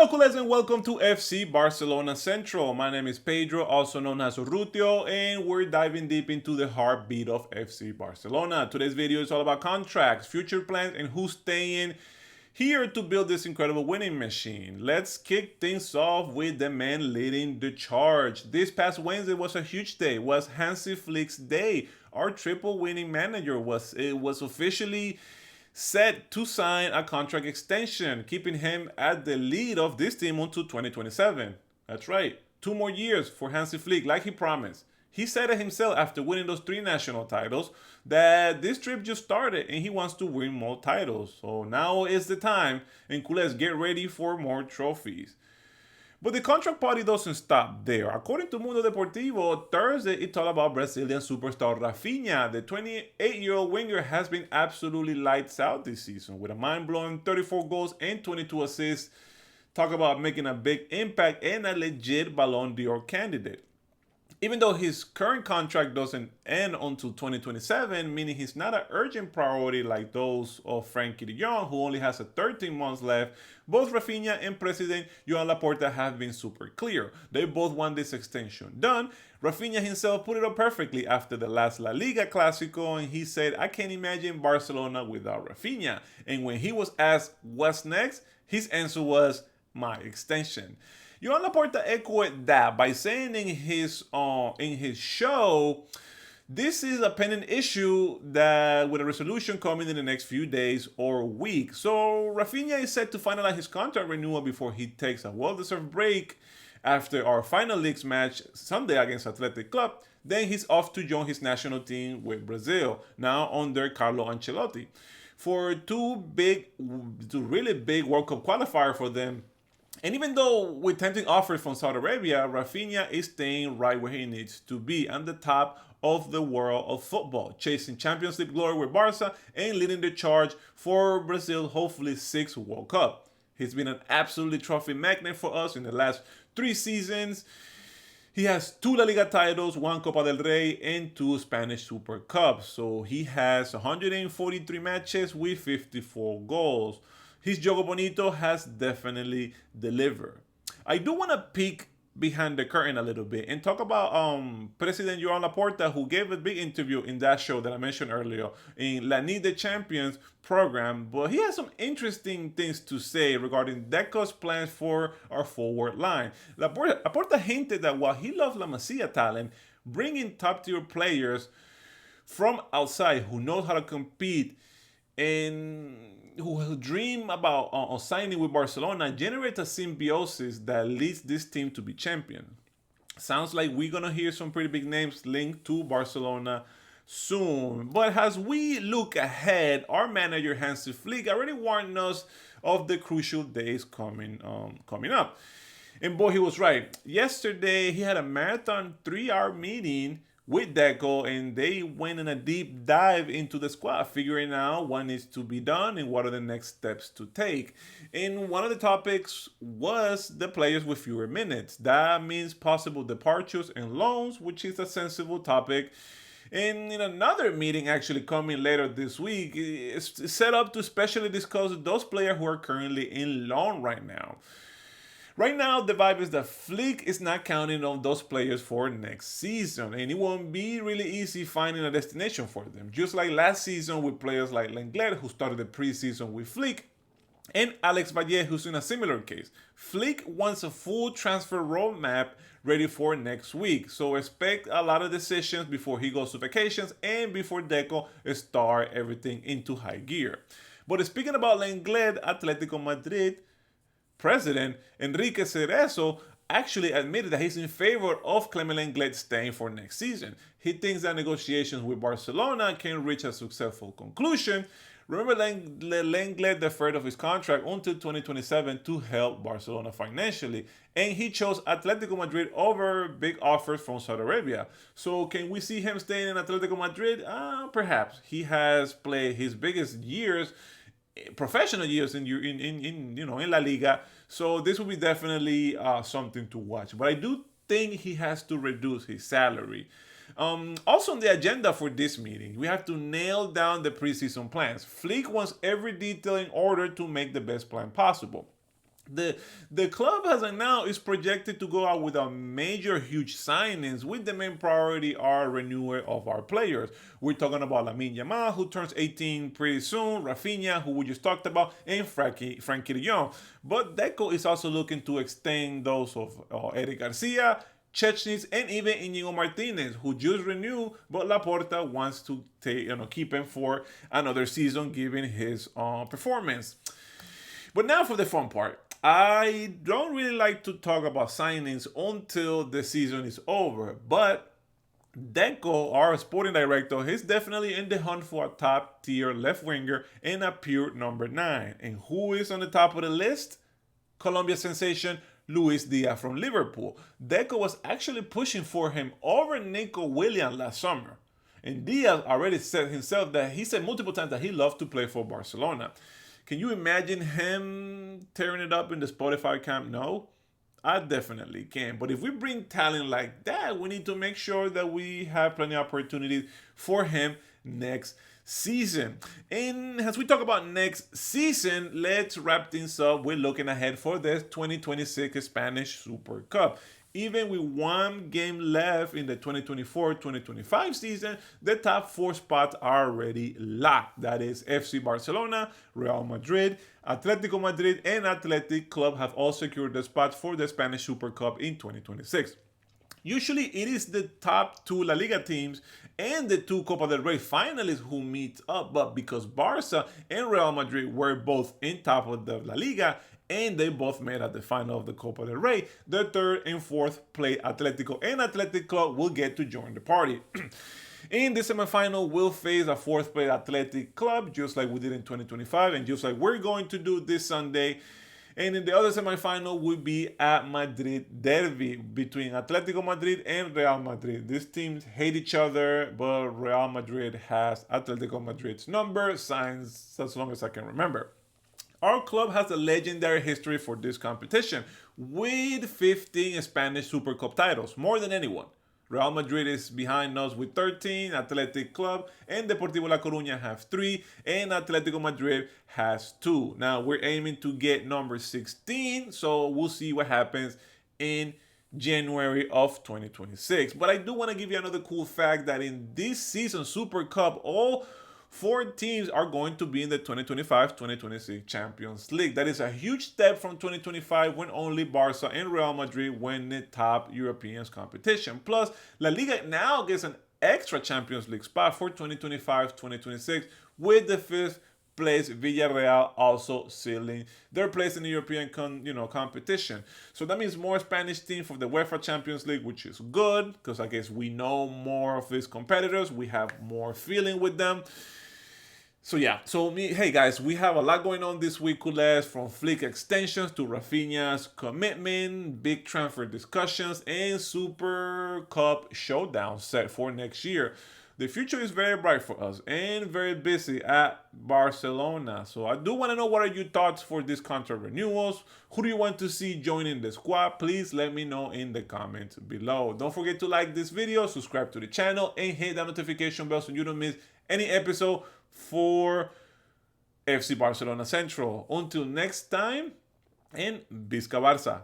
Hello, culés, and welcome to FC Barcelona Central. My name is Pedro, also known as Urrutia, and we're diving deep into the heartbeat of FC Barcelona. Today's video is all about contracts, future plans, and who's staying here to build this incredible winning machine. Let's kick things off with the man leading the charge. This past Wednesday was a huge day. It was Hansi Flick's day. Our triple winning manager was officially set to sign a contract extension, keeping him at the lead of this team until 2027. That's right, 2 more years for Hansi Flick, like he promised. He said it himself after winning those 3 national titles that this trip just started and he wants to win more titles. So now is the time, and culés, get ready for more trophies. But the contract party doesn't stop there. According to Mundo Deportivo, Thursday it's all about Brazilian superstar Rafinha. The 28-year-old winger has been absolutely lights out this season with a mind-blowing 34 goals and 22 assists. Talk about making a big impact and a legit Ballon d'Or candidate. Even though his current contract doesn't end until 2027, meaning he's not an urgent priority like those of Frankie de Jong, who only has 13 months left, both Rafinha and President Joan Laporta have been super clear. They both want this extension done. Rafinha himself put it up perfectly after the last La Liga Clásico, and he said, "I can't imagine Barcelona without Rafinha." And when he was asked what's next, his answer was, "My extension." Joan Laporta echoed that by saying in his show, this is a pending issue that with a resolution coming in the next few days or week. So Rafinha is set to finalize his contract renewal before he takes a well-deserved break after our final leagues match Sunday against Athletic Club. Then he's off to join his national team with Brazil, now under Carlo Ancelotti, for two really big World Cup qualifier for them. And even though with tempting offers from Saudi Arabia, Rafinha is staying right where he needs to be, on the top of the world of football, chasing Champions League glory with Barca and leading the charge for Brazil's hopefully 6th World Cup. He's been an absolutely trophy magnet for us in the last 3 seasons. He has 2 La Liga titles, 1 Copa del Rey, and 2 Spanish Super Cups. So he has 143 matches with 54 goals. His Jogo Bonito has definitely delivered. I do want to peek behind the curtain a little bit and talk about President Joan Laporta, who gave a big interview in that show that I mentioned earlier in La Ligue des Champions program. But he has some interesting things to say regarding Deco's plans for our forward line. Laporta hinted that while he loves La Masia talent, bringing top-tier players from outside who knows how to compete and who dream about signing with Barcelona generates a symbiosis that leads this team to be champion. Sounds like we're going to hear some pretty big names linked to Barcelona soon. But as we look ahead, our manager Hansi Flick already warned us of the crucial days coming up. And boy, he was right. Yesterday, he had a marathon 3-hour meeting with Deco, and they went in a deep dive into the squad, figuring out what needs to be done and what are the next steps to take. And one of the topics was the players with fewer minutes. That means possible departures and loans, which is a sensible topic. And in another meeting actually coming later this week, it's set up to specially discuss those players who are currently in loan right now. Right now, the vibe is that Flick is not counting on those players for next season, and it won't be really easy finding a destination for them. Just like last season with players like Lenglet, who started the preseason with Flick, and Alex Valle, who's in a similar case. Flick wants a full transfer roadmap ready for next week, so expect a lot of decisions before he goes to vacations and before Deco start everything into high gear. But speaking about Lenglet, Atletico Madrid President Enrique Cerezo actually admitted that he's in favor of Clement Lenglet staying for next season. He thinks that negotiations with Barcelona can reach a successful conclusion. Remember, Lenglet deferred of his contract until 2027 to help Barcelona financially, and he chose Atletico Madrid over big offers from Saudi Arabia. So can we see him staying in Atletico Madrid? Perhaps. He has played his biggest years, professional years in La Liga, so this will be definitely something to watch. But I do think he has to reduce his salary. Also on the agenda for this meeting, we have to nail down the preseason plans. Flick wants every detail in order to make the best plan possible. The the club as of now is projected to go out with a major huge signings with the main priority are renewal of our players. We're talking about Lamine Yamal, who turns 18 pretty soon, Rafinha, who we just talked about, and Frankie de Jong. But Deco is also looking to extend those of Eric Garcia, Chechnis, and even Inigo Martinez, who just renewed, but Laporta wants to keep him for another season given his performance. But now for the fun part. I don't really like to talk about signings until the season is over, but Deco, our sporting director, he's definitely in the hunt for a top tier left winger and a pure number 9. And who is on the top of the list? Colombia sensation Luis Diaz from Liverpool. Deco was actually pushing for him over Nico Williams last summer. And Diaz already said himself that he said multiple times that he loved to play for Barcelona. Can you imagine him tearing it up in the Spotify Camp Nou? I definitely can. But if we bring talent like that, we need to make sure that we have plenty of opportunities for him next season. And as we talk about next season, let's wrap things up with looking ahead for the 2026 Spanish Super Cup. Even with one game left in the 2024-2025 season, the top 4 spots are already locked. That is FC Barcelona, Real Madrid, Atletico Madrid, and Athletic Club have all secured the spots for the Spanish Super Cup in 2026. Usually it is the top 2 La Liga teams and the 2 Copa del Rey finalists who meet up, but because Barca and Real Madrid were both in top of the La Liga and they both met at the final of the Copa del Rey, the 3rd and 4th play Atletico and Athletic Club will get to join the party. In the semifinal, we'll face a 4th play Athletic Club, just like we did in 2025 and just like we're going to do this Sunday. And in the other semifinal will be at Madrid derby between Atletico Madrid and Real Madrid. These teams hate each other, but Real Madrid has Atletico Madrid's number, signs as long as I can remember. Our club has a legendary history for this competition with 15 Spanish Super Cup titles, more than anyone. Real Madrid is behind us with 13, Athletic Club and Deportivo La Coruña have 3, and Atletico Madrid has 2. Now we're aiming to get number 16, so we'll see what happens in January of 2026. But I do want to give you another cool fact that in this season Super Cup, all 4 teams are going to be in the 2025-2026 Champions League. That is a huge step from 2025 when only Barca and Real Madrid win the top European competition. Plus, La Liga now gets an extra Champions League spot for 2025-2026 with the 5th place Villarreal also sealing their place in the European competition. So that means more Spanish teams for the UEFA Champions League, which is good because I guess we know more of these competitors. We have more feeling with them. So yeah, hey guys, we have a lot going on this week, culés, from Flick extensions to Rafinha's commitment, big transfer discussions, and Super Cup showdown set for next year. The future is very bright for us and very busy at Barcelona. So I do want to know, what are your thoughts for these contract renewals? Who do you want to see joining the squad? Please let me know in the comments below. Don't forget to like this video, subscribe to the channel, and hit that notification bell so you don't miss any episode for FC Barcelona Central. Until next time, and Visca Barça.